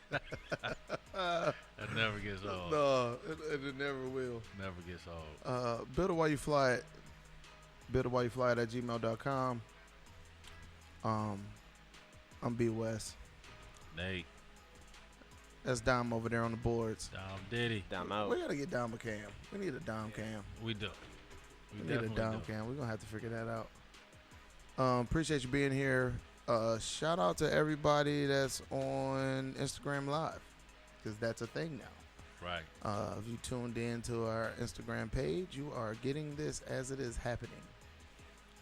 That never gets old. No, it never will. Never gets old. Build it while you fly it. Build it while you fly it at gmail.com. I'm B West. Nate. That's Dom over there on the boards. Dom Diddy. Dom out. We gotta get Dom a cam. We need a Dom cam. We do. We need a Dom cam. We're gonna have to figure that out. Appreciate you being here. Shout out to everybody that's on Instagram Live, because that's a thing now. Right. If you tuned in to our Instagram page, you are getting this as it is happening.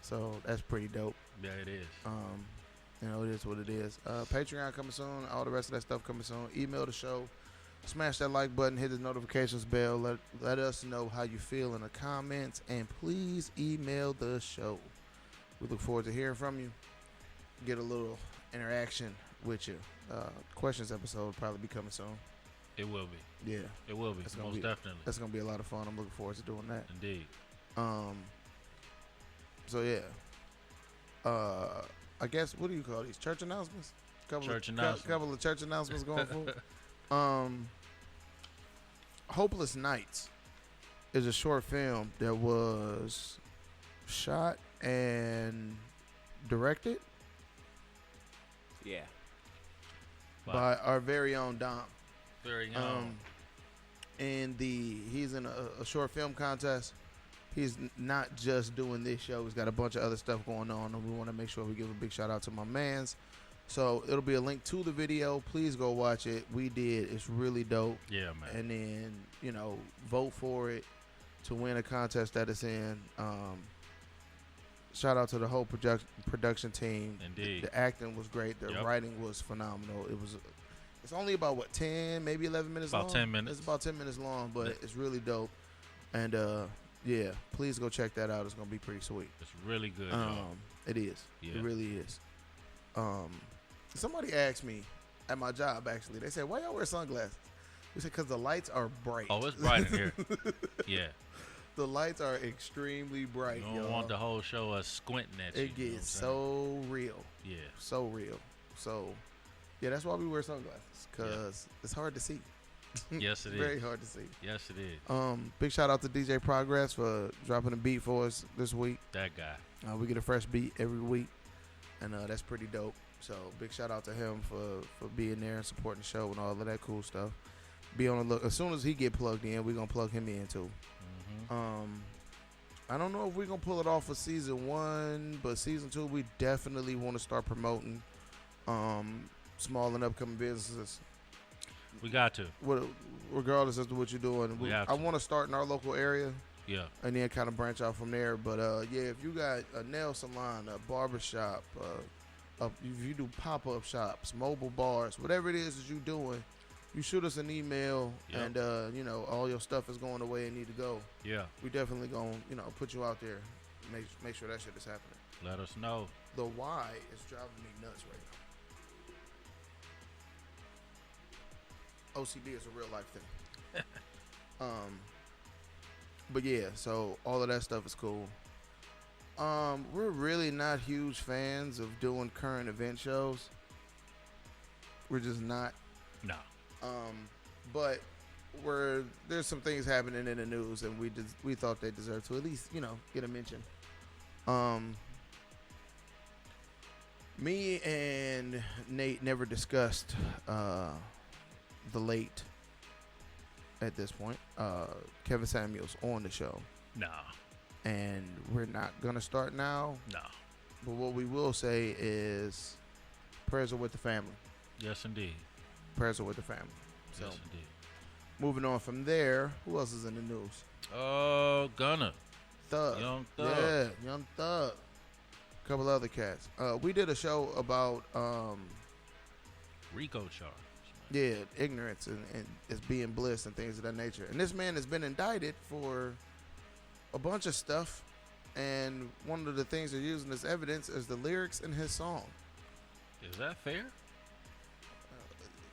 So that's pretty dope. Yeah, it is. It is what it is. Patreon coming soon. All the rest of that stuff coming soon. Email the show. Smash that like button. Hit the notifications bell. Let us know how you feel in the comments. And please email the show. We look forward to hearing from you. Get a little interaction with you. Questions episode will probably be coming soon. It will be. Yeah. It will be. Most definitely. That's going to be a lot of fun. I'm looking forward to doing that. Indeed. So, yeah. I guess, what do you call these? Church announcements? Couple of church announcements going forward. Hopeless Nights is a short film that was shot and directed by our very own Dom. Very own. And he's in a short film contest. He's not just doing this show. He's got a bunch of other stuff going on, and we want to make sure we give a big shout out to my mans. So it'll be a link to the video. Please go watch it. We did. It's really dope. Yeah, man. And then, vote for it to win a contest that it's in. Shout out to the whole production team. Indeed. The acting was great. The writing was phenomenal. It's only about, 10, maybe 11 minutes long? About 10 minutes. It's about 10 minutes long, but it's really dope. And, yeah, please go check that out. It's going to be pretty sweet. It's really good, It is. Yeah. It really is. Somebody asked me at my job, actually. They said, why y'all wear sunglasses? We said, because the lights are bright. Oh, it's bright in here. Yeah. The lights are extremely bright, You don't want the whole show us squinting at you. It gets so real. Yeah. So real. So, yeah, that's why we wear sunglasses, because it's hard to see. Yes, it is. Very hard to see. Yes, it is. Big shout out to DJ Progress for dropping a beat for us this week. That guy. We get a fresh beat every week, and that's pretty dope. So big shout out to him for being there and supporting the show and all of that cool stuff. Be on the look. As soon as he get plugged in, we're going to plug him in too. Mm-hmm. I don't know if we're going to pull it off for season 1, but season 2, we definitely want to start promoting small and upcoming businesses. We got to. Regardless as to what you're doing. I want to start in our local area. Yeah. And then kind of branch out from there. But, if you got a nail salon, a barbershop, if you do pop-up shops, mobile bars, whatever it is that you're doing, you shoot us an email and, all your stuff is going the way it need to go. Yeah. We definitely going to, put you out there. Make sure that shit is happening. Let us know. The why is driving me nuts right now. OCD is a real life thing. But yeah, so all of that stuff is cool. We're really not huge fans of doing current event shows. We're just not. No. But there's some things happening in the news, and we thought they deserved to at least get a mention. Me and Nate never discussed the late, at this point, Kevin Samuels on the show. No. And we're not gonna start now. No. But what we will say is prayers are with the family. Yes, indeed. Prayers are with the family. So, yes, indeed. Moving on from there, who else is in the news? Gunna. Thug. Young Thug. Yeah, Young Thug. A couple other cats. We did a show about RICO charge. Yeah, ignorance and it's being bliss and things of that nature. And this man has been indicted for a bunch of stuff, and one of the things they're using as evidence is the lyrics in his song. Is that fair?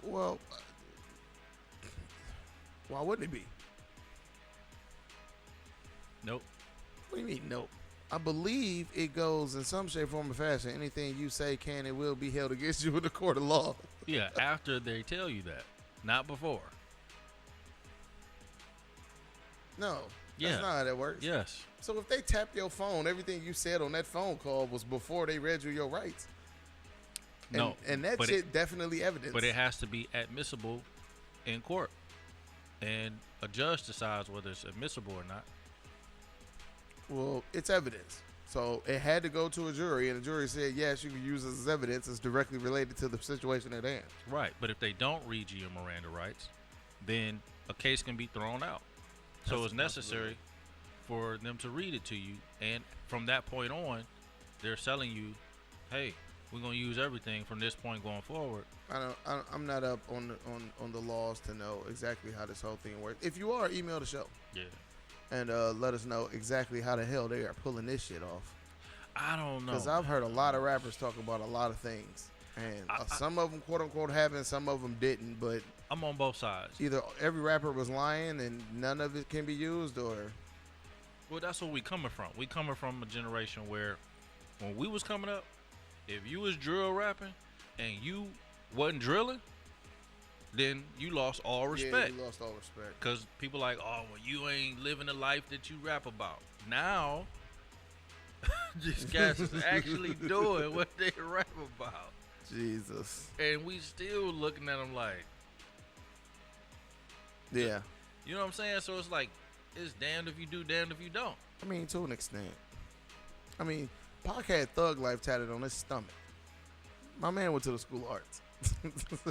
Well, why wouldn't it be? Nope. What do you mean, nope? I believe it goes in some shape, form, or fashion. Anything you say can and will be held against you in the court of law. Yeah, after they tell you that, not before. No, Yeah. that's not how that works. Yes. So if they tap your phone, everything you said on that phone call was before they read you your rights. No. And that shit definitely evidence. But it has to be admissible in court. And a judge decides whether it's admissible or not. Well, it's evidence. So it had to go to a jury, and the jury said, yes, you can use this as evidence. It's directly related to the situation at hand. Right. But if they don't read you your Miranda rights, then a case can be thrown out. So it's necessary for them to read it to you. And from that point on, they're telling you, hey, we're going to use everything from this point going forward. I'm not up on the laws to know exactly how this whole thing works. If you are, email the show. Yeah. And let us know exactly how the hell they are pulling this shit off. I don't know. Because I've heard a lot of rappers talk about a lot of things. And some of them, quote unquote, happened, some of them didn't. But I'm on both sides. Either every rapper was lying and none of it can be used, or. Well, that's where we coming from. We coming from a generation where when we was coming up, if you was drill rapping and you wasn't drilling, then you lost all respect. Yeah, you lost all respect. Because people like, oh, well, you ain't living the life that you rap about. Now, these guys is actually doing what they rap about. Jesus. And we still looking at them like. Yeah. You know what I'm saying? So it's like, it's damned if you do, damned if you don't. I mean, to an extent. I mean, Pac had Thug Life tatted on his stomach. My man went to the school of arts.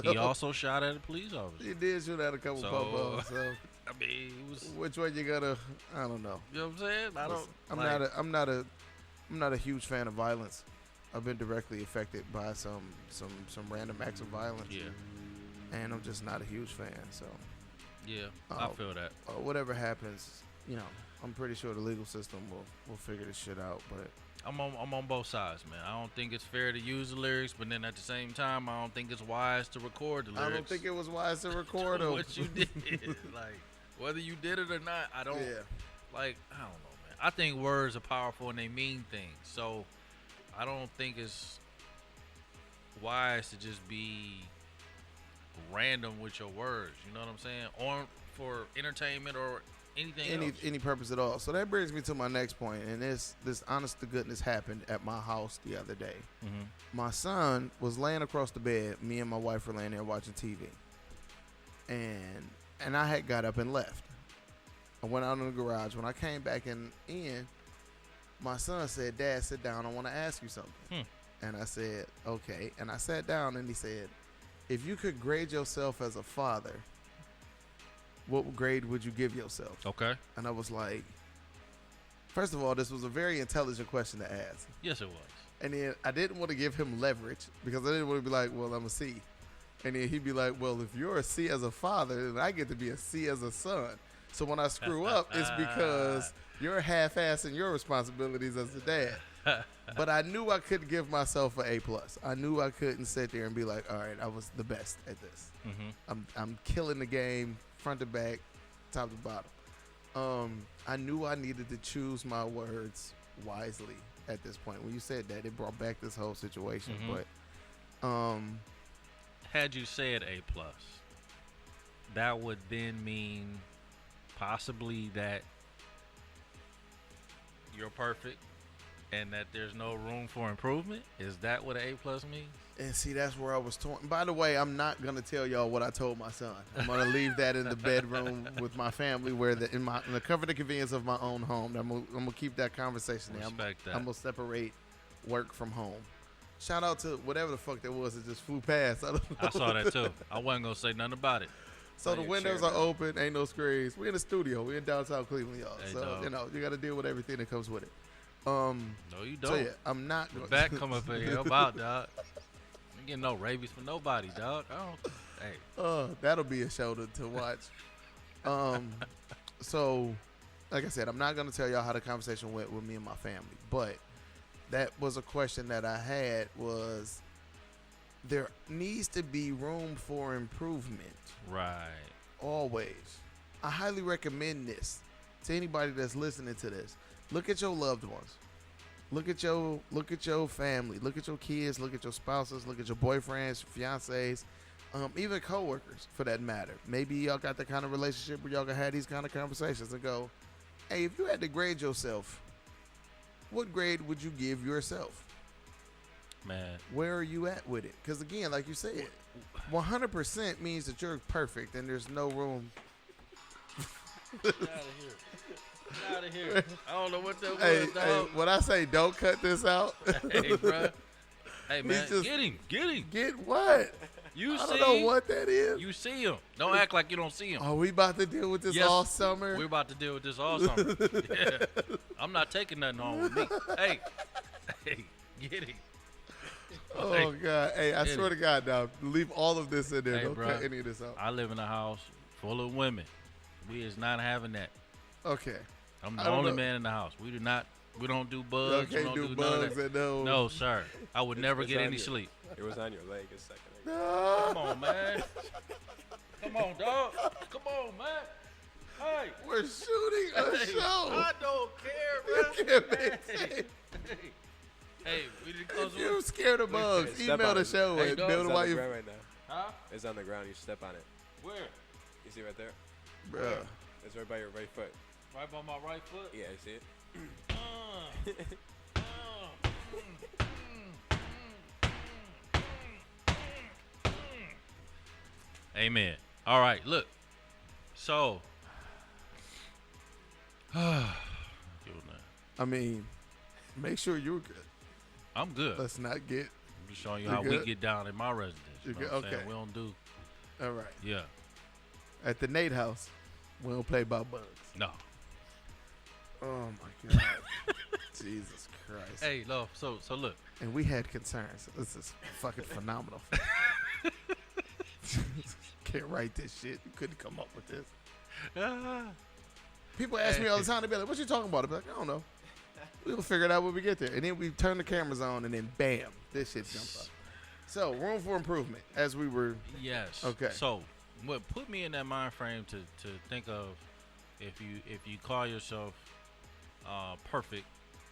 He also shot at a police officer. He did shoot at a couple pop-ups. So I mean, it was. Which way you gotta? I don't know. You know what I'm saying? I don't. I'm not a huge fan of violence. I've been directly affected by some random acts of violence. Yeah. And I'm just not a huge fan. So. Yeah, I feel that. Whatever happens, you know, I'm pretty sure the legal system will figure this shit out. But I'm on both sides, man. I don't think it's fair to use the lyrics, but then at the same time, I don't think it's wise to record the lyrics. I don't think it was wise to record them. What you did, like whether you did it or not, I don't. Yeah. Like I don't know, man. I think words are powerful and they mean things. So I don't think it's wise to just be random with your words. You know what I'm saying? Or for entertainment or anything else. Any purpose at all. So that brings me to my next point, and this honest to goodness happened at my house the other day. Mm-hmm. My son was laying across the bed. Me and my wife were laying there watching TV, and I had got up and left. I went out in the garage. When I came back in, my son said, "Dad, sit down. I want to ask you something." And I said, "Okay." And I sat down, and he said, "If you could grade yourself as a father, what grade would you give yourself?" Okay. And I was like, first of all, this was a very intelligent question to ask. Yes, it was. And then I didn't want to give him leverage because I didn't want to be like, well, I'm a C. And then he'd be like, well, if you're a C as a father, then I get to be a C as a son. So when I screw up, it's because you're half-assing your responsibilities as a dad. But I knew I couldn't give myself an A+. I knew I couldn't sit there and be like, all right, I was the best at this. Mm-hmm. I'm killing the game, front to back, top to bottom. I knew I needed to choose my words wisely at this point. When you said that, it brought back this whole situation. Mm-hmm. But had you said A+, that would then mean possibly that you're perfect and that there's no room for improvement? Is that what an A+ means? And see, that's where I was torn. By the way, I'm not gonna tell y'all what I told my son. I'm gonna leave that in the bedroom with my family, where in the comfort and convenience of my own home. I'm gonna keep that conversation there. Respect that. I'm gonna separate work from home. Shout out to whatever the fuck that was that just flew past. I saw that too. I wasn't gonna say nothing about it. So the windows are open, ain't no screens. We in the studio. We in downtown Cleveland, y'all. Hey, so dog. you know you got to deal with everything that comes with it. No, you don't. So yeah, I'm not. The back come up in here. About dog. You getting no rabies for nobody, dog. I don't. Hey. That'll be a show to watch. So, like I said, I'm not gonna tell y'all how the conversation went with me and my family, but that was a question that I had. Was there needs to be room for improvement? Right. Always. I highly recommend this to anybody that's listening to this. Look at your loved ones. Look at your family. Look at your kids. Look at your spouses. Look at your boyfriends, fiancés. Even coworkers, for that matter. Maybe y'all got the kind of relationship where y'all can have these kind of conversations and go, hey, if you had to grade yourself, what grade would you give yourself? Man, Where are you at with it? Because again, like you said, 100% means that you're perfect and there's no room. Get out of here. Get out of here. I don't know what that Hey, was, dog. when I say don't cut this out, Hey, bro. Hey, man, just- get him. Get him. get what? You I see? don't know what that is. You see him. Don't act like you don't see him. Are we about to deal with this Yes, all summer? We're about to deal with this all summer. Yeah. I'm not taking nothing on with me. Hey, get him. Oh, God. Hey, I Get swear to God, now, leave all of this in there. Hey, Don't bro. cut any of this out. I live in a house full of women. We is not having that. Okay. I'm I the don't only know. man in the house. We don't do Y'all bugs. We can't don't do do none of bugs that. and no. No, sir. I would never It's get on any you. sleep. It was on your leg a second ago. Come on, man. Come on, dog. Come on, man. Hey. We're shooting a Hey, show. I don't care, You bro. can't make Hey, sense. hey, we didn't close If the you're scared of bugs, Hey, step email on the it. show Hey, at dog. It's on the BWYF. ground right now. Huh? It's on the ground. You step on it. Where? You see right there? Bruh. It's right by your right foot. Right by my right foot? Yeah, you see it? Amen. All right, look. So, I mean, make sure you're good. I'm good. Let's not get. I'm just showing you You how good? we get down in my residence. You You know good? what I'm saying? Okay. We don't do, All right. yeah, At the Nate house, we don't play by bugs. no. Oh, my God. Jesus Christ. Hey, love. So look. And we had concerns. This is fucking phenomenal. Can't write this shit. You couldn't come up with this. People ask me all the time. They be like, what you talking about? I be like, I don't know. We'll figure it out when we get there. And then we turn the cameras on, and then bam, this shit jumps up. So, room for improvement, as we were. Yes. Okay. So, what put me in that mind frame to think of if you call yourself perfect,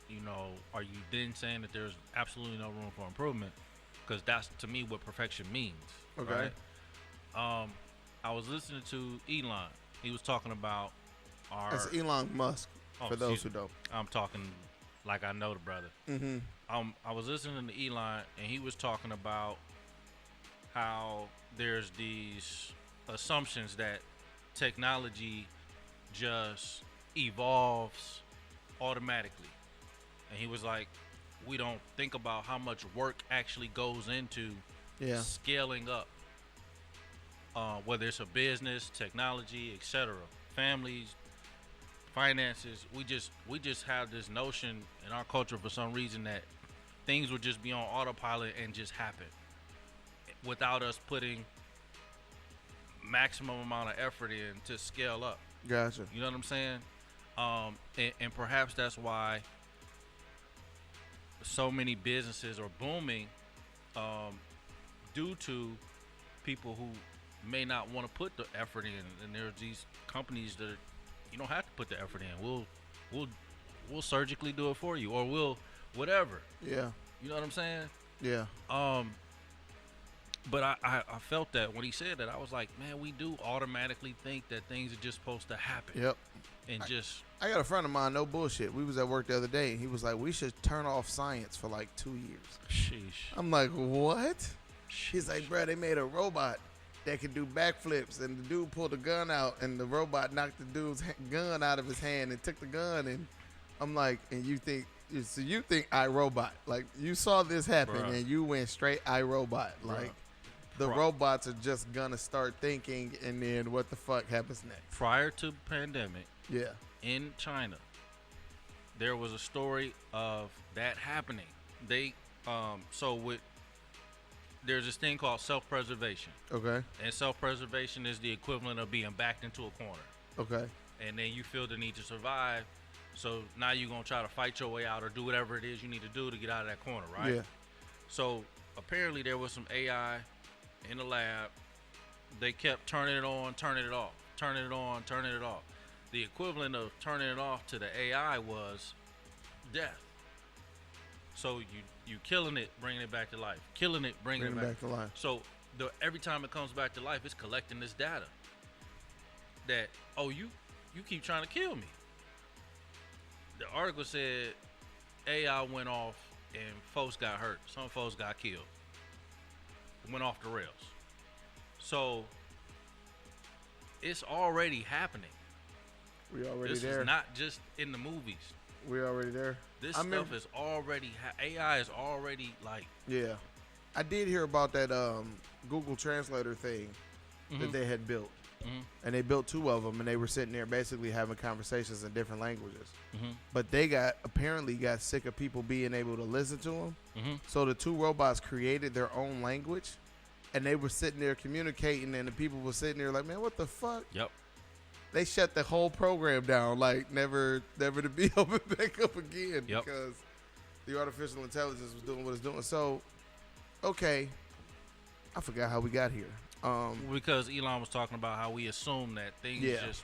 you know, are you then saying that there's absolutely no room for improvement? Because that's to me what perfection means. Okay. Right? I was listening to Elon. He was talking about our. That's Elon Musk, Oh, for those excuse who don't. I'm talking like I know the brother. Mm-hmm. I was listening to Elon, and he was talking about how there's these assumptions that technology just evolves automatically. And he was like, we don't think about how much work actually goes into Yeah. scaling up, whether it's a business, technology, etc., families, finances. We just have this notion in our culture for some reason that things would just be on autopilot and just happen without us putting maximum amount of effort in to scale up. Gotcha. You know what I'm saying? And perhaps that's why so many businesses are booming, due to people who may not want to put the effort in. And there's these companies that you don't have to put the effort in. We'll surgically do it for you, or we'll whatever. Yeah. You know what I'm saying? Yeah. But I felt that when he said that, I was like, man, we do automatically think that things are just supposed to happen. Yep. And just I got a friend of mine, no bullshit. We was at work the other day, and he was like, we should turn off science for like 2 years. sheesh. I'm like, what? He's like, bro, they made a robot that could do backflips, and the dude pulled a gun out, and the robot knocked the dude's gun out of his hand and took the gun. And I'm like, and you think iRobot? Like, you saw this happen, Bruh. and you went straight iRobot. Like, the Bruh. robots are just gonna start thinking, and then what the fuck happens next? Prior to pandemic, Yeah. in China, there was a story of that happening. They there's this thing called self-preservation, Okay. and self-preservation is the equivalent of being backed into a corner, Okay. and then you feel the need to survive. So now you're gonna try to fight your way out or do whatever it is you need to do to get out of that corner, right? Yeah. So apparently there was some AI in the lab. They kept turning it on, turning it off, turning it on, turning it off. The equivalent of turning it off to the AI was death. So you killing it, bringing it back to life, killing it, bringing Bring it it back. back to life. So every time it comes back to life, it's collecting this data. That you keep trying to kill me. The article said AI went off and folks got hurt. Some folks got killed. It went off the rails. So it's already happening. We already This there. is not just in the movies. We already there. This I stuff remember- is already AI is already like Yeah, I did hear about that Google Translator thing that they had built, and they built 2 of them, and they were sitting there basically having conversations in different languages. But they apparently got sick of people being able to listen to them, so the 2 robots created their own language, and they were sitting there communicating, and the people were sitting there like, man, what the fuck? Yep. They shut the whole program down, like never to be opened back up again because the artificial intelligence was doing what it's doing. So, okay, I forgot how we got here. Because Elon was talking about how we assume that things just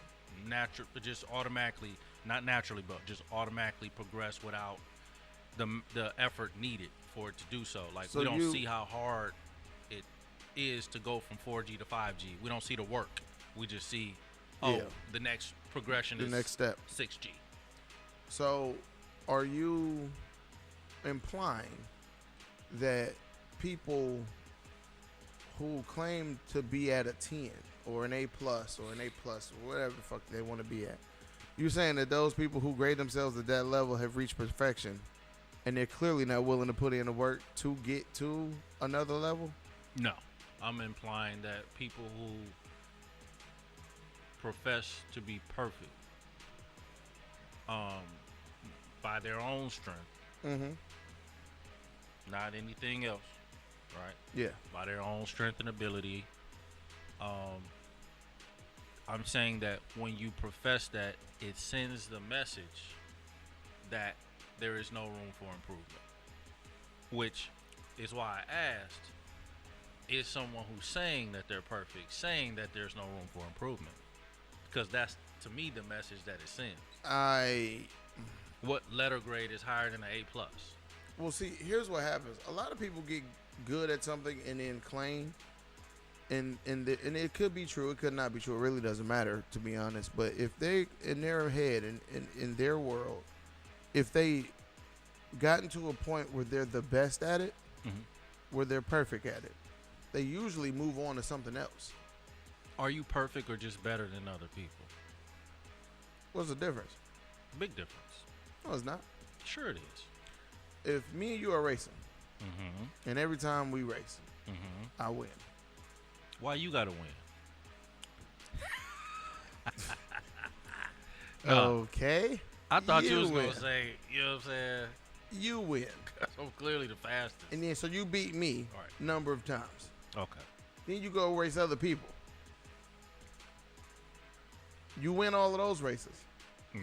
just automatically, not naturally, but just automatically progress without the effort needed for it to do so. Like So we don't you- see how hard it is to go from 4G to 5G. We don't see the work. We just see the next progression The is next step. 6G. So, are you implying that people who claim to be at a 10 or an A plus or an A plus or whatever the fuck they want to be at, you're saying that those people who grade themselves at that level have reached perfection and they're clearly not willing to put in the work to get to another level? No, I'm implying that people who profess to be perfect by their own strength, not anything else, right? Yeah. By their own strength and ability. I'm saying that when you profess that, it sends the message that there is no room for improvement, which is why I asked, is someone who's saying that they're perfect saying that there's no room for improvement? Because that's, to me, the message that it sends. What letter grade is higher than an A plus? Well, see, here's what happens. A lot of people get good at something and then claim, and it could be true, it could not be true. It really doesn't matter, to be honest. But if they, in their head and in their world, if they gotten to a point where they're the best at it, where they're perfect at it, they usually move on to something else. Are you perfect or just better than other people? What's the difference? Big difference. No, it's not. Sure it is. If me and you are racing, and every time we race, I win. Why you gotta win? Okay. I thought you was win. gonna say, you know what I'm saying? You win. I'm clearly the fastest. And then, so you beat me All right. number of times. Okay. Then you go race other people. You win all of those races.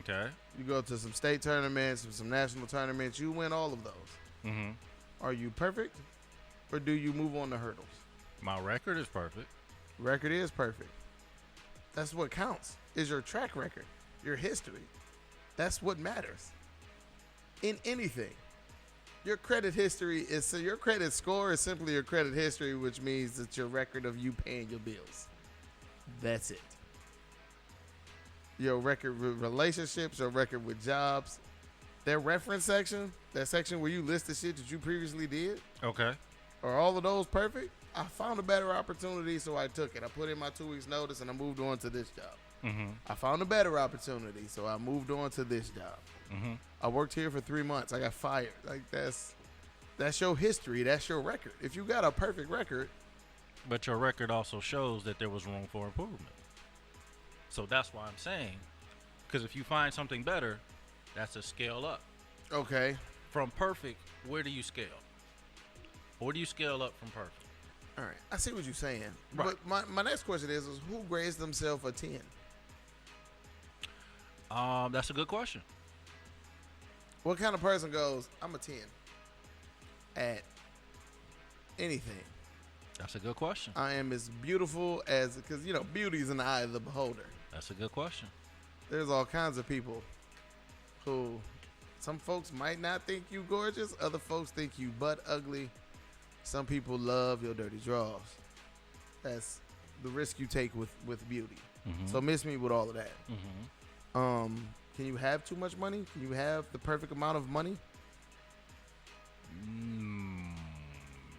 Okay. You go to some state tournaments, some national tournaments. You win all of those. Are you perfect, or do you move on the hurdles? My record is perfect. Record is perfect. That's what counts. Is your track record, your history. That's what matters. In anything, your credit history is, so your credit score is simply your credit history, which means it's your record of you paying your bills. That's it. Your record with relationships, your record with jobs, that reference section, that section where you list the shit that you previously did, Okay. are all of those perfect? I found a better opportunity, so I took it. I put in my 2 weeks notice and I moved on to this job. I found a better opportunity, so I moved on to this job. I worked here for 3 months. I got fired. Like, that's your history. That's your record. If you got a perfect record, But your record also shows that there was room for improvement. So that's why I'm saying, because if you find something better, that's a scale up. okay. From perfect, where do you scale? Where do you scale up from perfect? All right. I see what you're saying. Right. But my next question is who grades themselves a 10? That's a good question. What kind of person goes, I'm a 10 at anything? That's a good question. I am as beautiful as, because, beauty is in the eye of the beholder. That's a good question. There's all kinds of people who, some folks might not think you gorgeous. Other folks think you butt ugly. Some people love your dirty draws. That's the risk you take with beauty. Mm-hmm. So miss me with all of that. Mm-hmm. Can you have too much money? Can you have the perfect amount of money?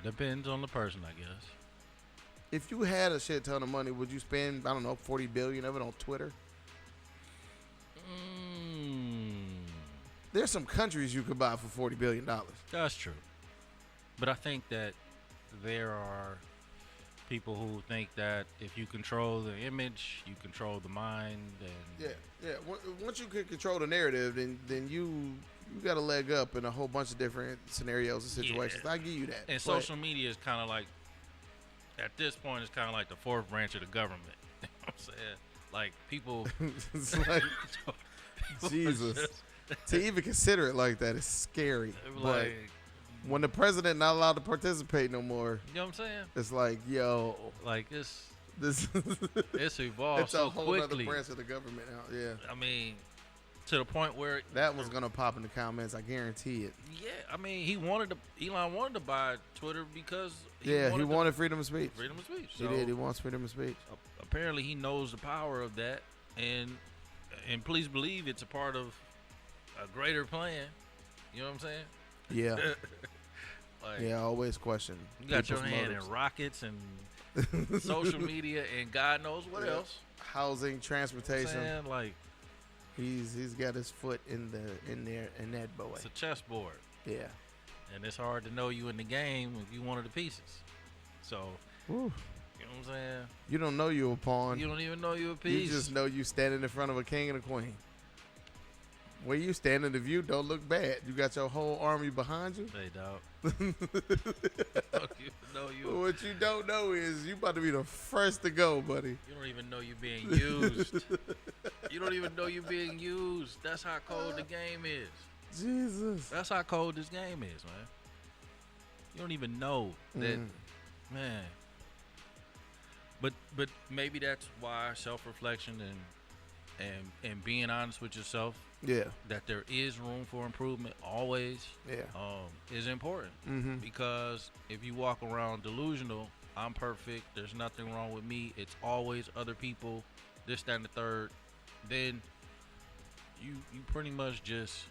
Depends on the person, I guess. If you had a shit ton of money, would you spend, I don't know, 40 billion of it on Twitter? There's some countries you could buy for $40 billion. That's true. But I think that there are people who think that if you control the image, you control the mind. And Yeah. Once you can control the narrative, then you got a leg up in a whole bunch of different scenarios and situations. Yeah. I give you that. And social media is kind of like, at this point, it's kind of like the fourth branch of the government. You know what I'm saying? Like, people. It's like, Jesus. To even consider it like that is scary. But when the president not allowed to participate no more, you know what I'm saying? It's like, yo, like this it's evolved it's so a whole quickly. other branch of the government now. Yeah, I mean, to the point where that was gonna pop in the comments. I guarantee it. Yeah, I mean, Elon wanted to buy Twitter because he wanted freedom of speech. Freedom of speech. He did. He wants freedom of speech. Apparently, he knows the power of that, and please believe it's a part of a greater plan. You know what I'm saying? Yeah. Like, yeah, I always question. You got your hand motives. in rockets and social media and God knows what else. Housing, transportation. You know what I'm saying? Like, he's got his foot in that boy. It's a chessboard. Yeah. And it's hard to know you in the game if you one of the pieces. So, Whew. you know what I'm saying? You don't know you a pawn. You don't even know you a piece. You just know you standing in front of a king and a queen. Where you standing, the view don't look bad. You got your whole army behind you. Hey, dog. What you don't know is you about to be the first to go, buddy. You don't even know you're being used. You don't even know you're being used. That's how cold the game is. Jesus. That's how cold this game is, man. You don't even know that, man. But maybe that's why self-reflection and being honest with yourself. Yeah. That there is room for improvement always. Yeah. Is important. Mm-hmm. Because if you walk around delusional, I'm perfect, there's nothing wrong with me, it's always other people, this, that, and the third, then you pretty much just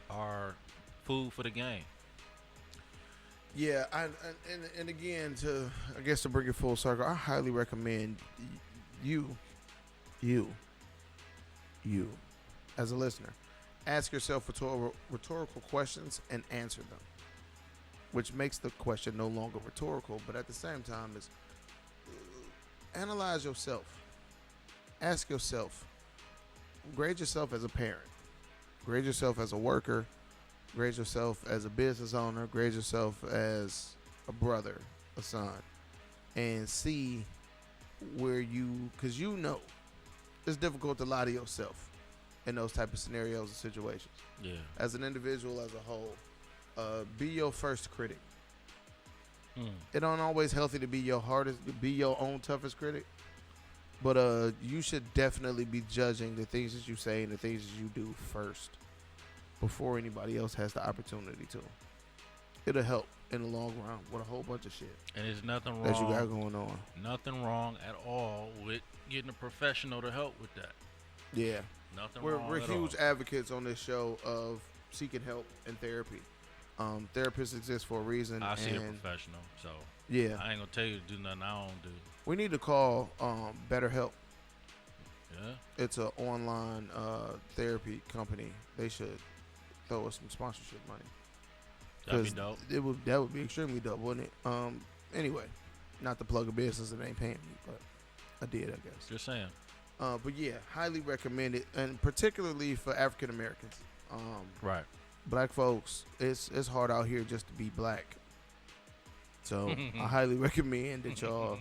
are food for the game. Yeah, and again, I guess to bring it full circle, I highly recommend you, as a listener, ask yourself rhetorical questions and answer them, which makes the question no longer rhetorical, but at the same time is analyze yourself. Ask yourself, grade yourself as a parent, grade yourself as a worker, grade yourself as a business owner, grade yourself as a brother, a son, and see where because you know it's difficult to lie to yourself in those type of scenarios and situations. Yeah. As an individual, as a whole, be your first critic. It don't always healthy to be your own toughest critic, but you should definitely be judging the things that you say and the things that you do first before anybody else has the opportunity to. It'll help in the long run with a whole bunch of shit. And there's nothing wrong that you got going on. Nothing wrong at all with getting a professional to help with that. Yeah. Nothing We're wrong at huge all. advocates on this show of seeking help and therapy. Therapists exist for a reason. I see a professional, so yeah, I ain't gonna tell you to do nothing I don't do. We need to call BetterHelp. Yeah, it's an online therapy company. They should throw us some sponsorship money. That'd be dope. That would be extremely dope, wouldn't it? Anyway, not to plug a business that ain't paying me, but I did, I guess. Just saying. But yeah, highly recommend it, and particularly for African Americans. Right. Black folks, it's hard out here just to be black. So I highly recommend that y'all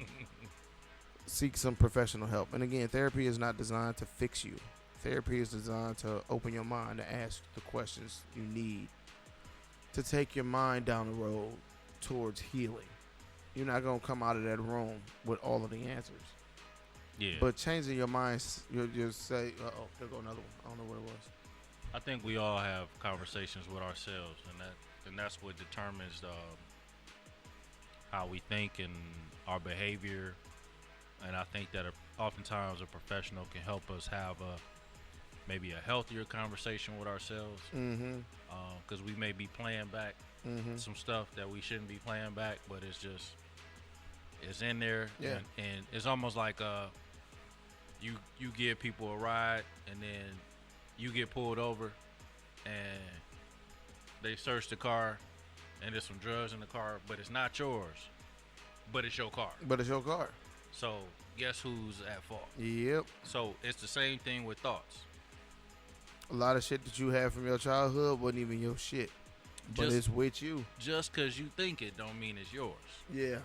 seek some professional help. And again, therapy is not designed to fix you. Therapy is designed to open your mind, to ask the questions you need, to take your mind down the road towards healing. You're not going to come out of that room with all of the answers. Yeah. But changing your mind, you'll just say, uh-oh, there go another one. I don't know what it was. I think we all have conversations with ourselves, and that's what determines how we think and our behavior think that oftentimes a professional can help us have maybe a healthier conversation with ourselves. Mm-hmm. Because we may be playing back some stuff that we shouldn't be playing back, but it's in there. Yeah. And it's almost like you give people a ride, and then you get pulled over, and they search the car, and there's some drugs in the car, but it's not yours, but it's your car. But it's your car. So guess who's at fault? Yep. So it's the same thing with thoughts. A lot of shit that you had from your childhood wasn't even your shit, but it's with you. Just because you think it don't mean it's yours. Yeah.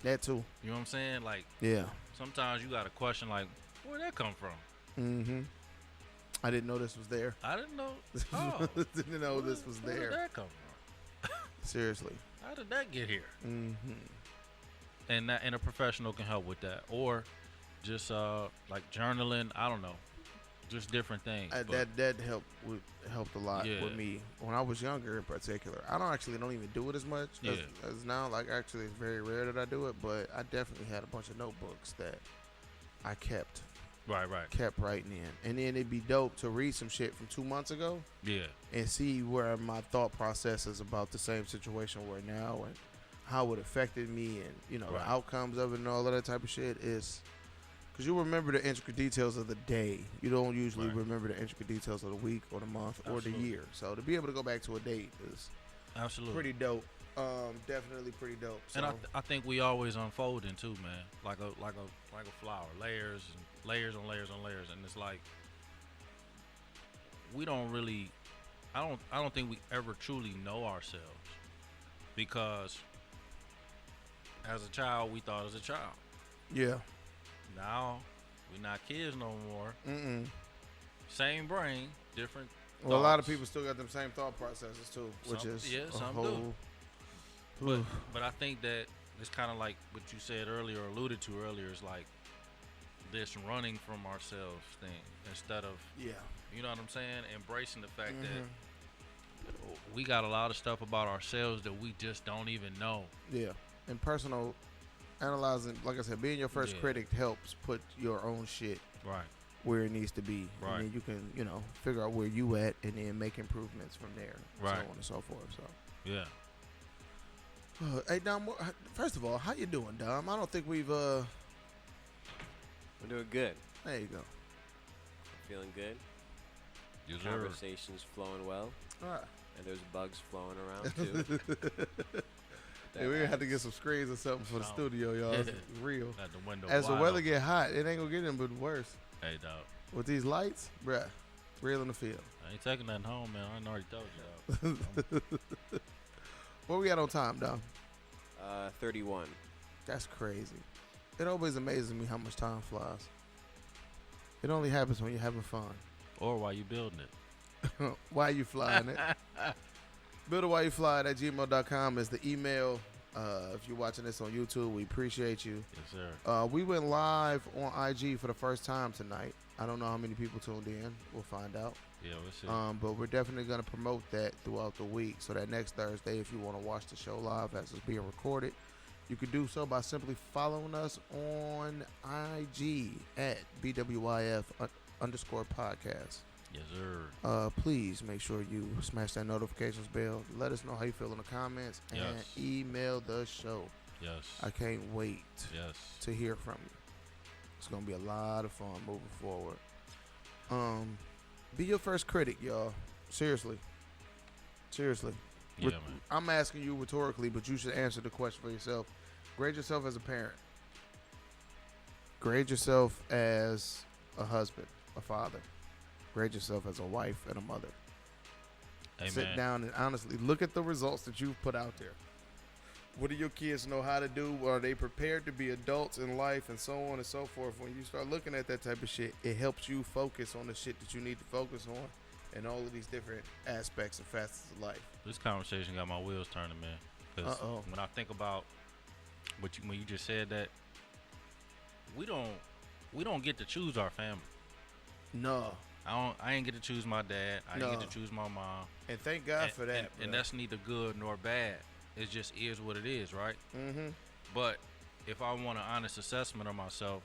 That too. You know what I'm saying? Like, yeah. Sometimes you got to question, like, where'd that come from? Mm-hmm. I didn't know this was there. I didn't know. Oh. Didn't know this was there. Where did that come from? Seriously. How did that get here? Mm-hmm. And a professional can help with that. Or just like journaling. I don't know. Just different things. That helped a lot with me when I was younger in particular. I don't even do it as much as now. Like, actually, it's very rare that I do it, but I definitely had a bunch of notebooks that I kept. Right. Kept writing in. And then it'd be dope to read some shit from 2 months ago. Yeah. And see where my thought processes about the same situation were now and how it affected me and, the outcomes of it and all of that type of shit is... Because you remember the intricate details of the day. You don't usually remember the intricate details of the week or the month or the year. So to be able to go back to a date is pretty dope. Definitely pretty dope. So. And I think we always unfolding too, man. Like a flower, layers and layers on layers on layers, and it's like we don't really. I don't think we ever truly know ourselves because as a child we thought as a child. Yeah. Now, we're not kids no more. Same brain, different Well, a lot of people still got them same thought processes, too, which is some whole... do. But I think that it's kind of like what you said earlier, or alluded to earlier, is like this running from ourselves thing instead of, you know what I'm saying, embracing the fact that we got a lot of stuff about ourselves that we just don't even know. Yeah, and personal... Analyzing, like I said, being your first critic helps put your own shit where it needs to be. And then you can, figure out where you at and then make improvements from there. So on and so forth. So yeah. Hey Dom, first of all, how you doing, Dom? I don't think we've I'm doing good. There you go. Feeling good. Yes, Conversations flowing well. And there's bugs flowing around too. Hey, we're gonna have to get some screens or something for the studio, y'all. It's real. At the window. As the weather get hot, it ain't gonna get any but worse. Hey, dog. With these lights, bruh, real in the field. I ain't taking nothing home, man. I already told you, dog. What we got on time, dog? 31. That's crazy. It always amazes me how much time flies. It only happens when you're having fun. Or while you building it. Why you flying it? BWYF@gmail.com is the email. If you're watching this on YouTube, we appreciate you. Yes, sir. We went live on IG for the first time tonight. I don't know how many people tuned in. We'll find out. Yeah, we'll see. But we're definitely going to promote that throughout the week. So that next Thursday, if you want to watch the show live as it's being recorded, you can do so by simply following us on IG at BWYF _podcast. Yes, sir. Please make sure you smash that notifications bell. Let us know how you feel in the comments and email the show. Yes. I can't wait to hear from you. It's going to be a lot of fun moving forward. Be your first critic, y'all. Seriously. Yeah, man. I'm asking you rhetorically, but you should answer the question for yourself. Grade yourself as a parent. Grade yourself as a husband, a father. Grade yourself as a wife and a mother. Amen. Sit down and honestly look at the results that you've put out there. What do your kids know how to do? Are they prepared to be adults in life and so on and so forth? When you start looking at that type of shit, it helps you focus on the shit that you need to focus on and all of these different aspects and facets of life. This conversation got my wheels turning, man. Because when I think about when you just said that, we don't get to choose our family. No. I ain't get to choose my dad. I didn't get to choose my mom. And thank God for that. And that's neither good nor bad. It just is what it is, right? Mm-hmm. But if I want an honest assessment of myself,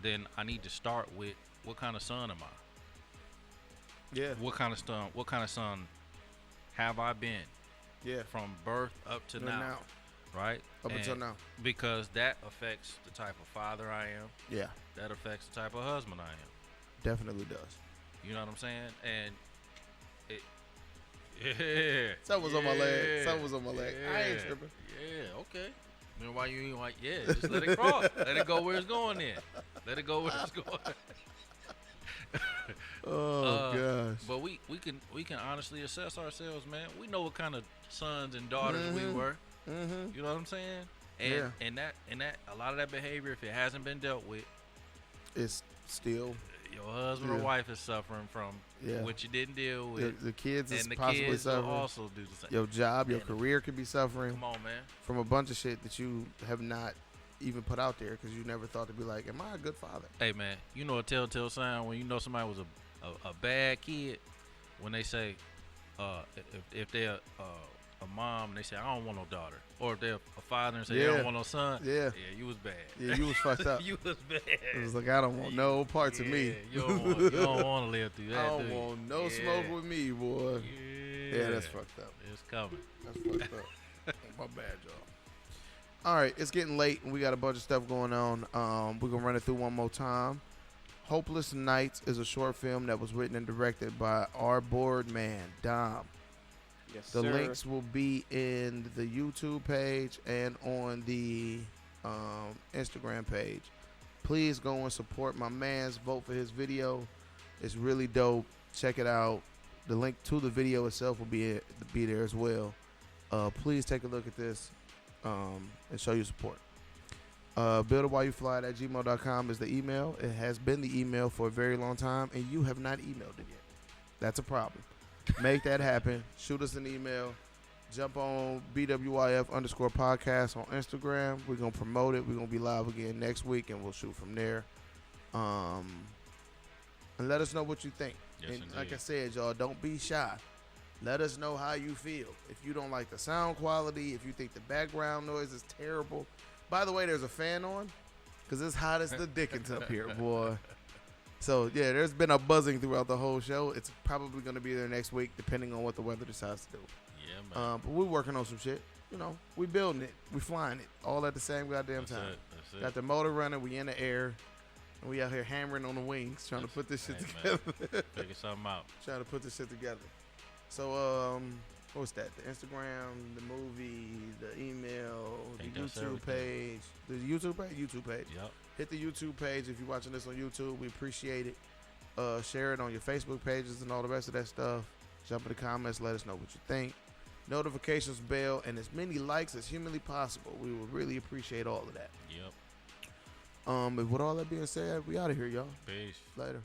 then I need to start with what kind of son am I? Yeah. What kind of son have I been? Yeah. From birth up to now. Right? Up until now. Because that affects the type of father I am. Yeah. That affects the type of husband I am. Definitely does. You know what I'm saying? And yeah. Something was on my leg. Something was on my leg. I ain't tripping. Yeah, okay. Then why you ain't like, yeah, just let it cross. Let it go where it's going then. Let it go where it's going. Oh gosh. But we can honestly assess ourselves, man. We know what kind of sons and daughters we were. Mm-hmm. You know what I'm saying? And that a lot of that behavior, if it hasn't been dealt with, it's still your husband or wife is suffering from what you didn't deal with. The kids is and the possibly kids suffering. will also do the same. Your job, your career could be suffering. Come on, man. From a bunch of shit that you have not even put out there because you never thought to be like, am I a good father? Hey, man, you know a telltale sign when you know somebody was a bad kid? When they say, if they're a mom and they say, I don't want no daughter. Or if they're a father and say, I don't want no son. Yeah, you was bad. Yeah, you was fucked up. You was bad. It was like, I don't want no parts of me. You don't want to live through that, I don't want no smoke with me, boy. Yeah, that's fucked up. It's coming. That's fucked up. My bad, y'all. All right, it's getting late, and we got a bunch of stuff going on. We're going to run it through one more time. Hopeless Nights is a short film that was written and directed by our board man, Dom. Yes, the sir. links will be in the YouTube page and on the Instagram page. Please go and support my man's. Vote for his video. It's really dope. Check it out. The link to the video itself will be there as well. Please take a look at this and show your support. BWYF@gmail.com is the email. It has been the email for a very long time, and you have not emailed it yet. That's a problem. Make that happen. Shoot us an email. Jump on BWYF_podcast on Instagram. We're going to promote it. We're going to be live again next week, and we'll shoot from there. And let us know what you think. Yes, and indeed. like I said, y'all, don't be shy. Let us know how you feel. If you don't like the sound quality, if you think the background noise is terrible. By the way, there's a fan on because it's hot as the dickens up here, boy. So, yeah, there's been a buzzing throughout the whole show. It's probably going to be there next week, depending on what the weather decides to do. Yeah, man. But we're working on some shit. You know, we building it. We flying it. All at the same goddamn time. That's it. Got the motor running. We in the air. And we out here hammering on the wings, trying to put this shit together. Figure something out. Trying to put this shit together. So, what's that? The Instagram, the movie, the email, the YouTube page. The YouTube page? YouTube page. Yep. Hit the YouTube page if you're watching this on YouTube. We appreciate it. Share it on your Facebook pages and all the rest of that stuff. Jump in the comments. Let us know what you think. Notifications bell and as many likes as humanly possible. We would really appreciate all of that. Yep. And with all that being said, we out of here, y'all. Peace. Later.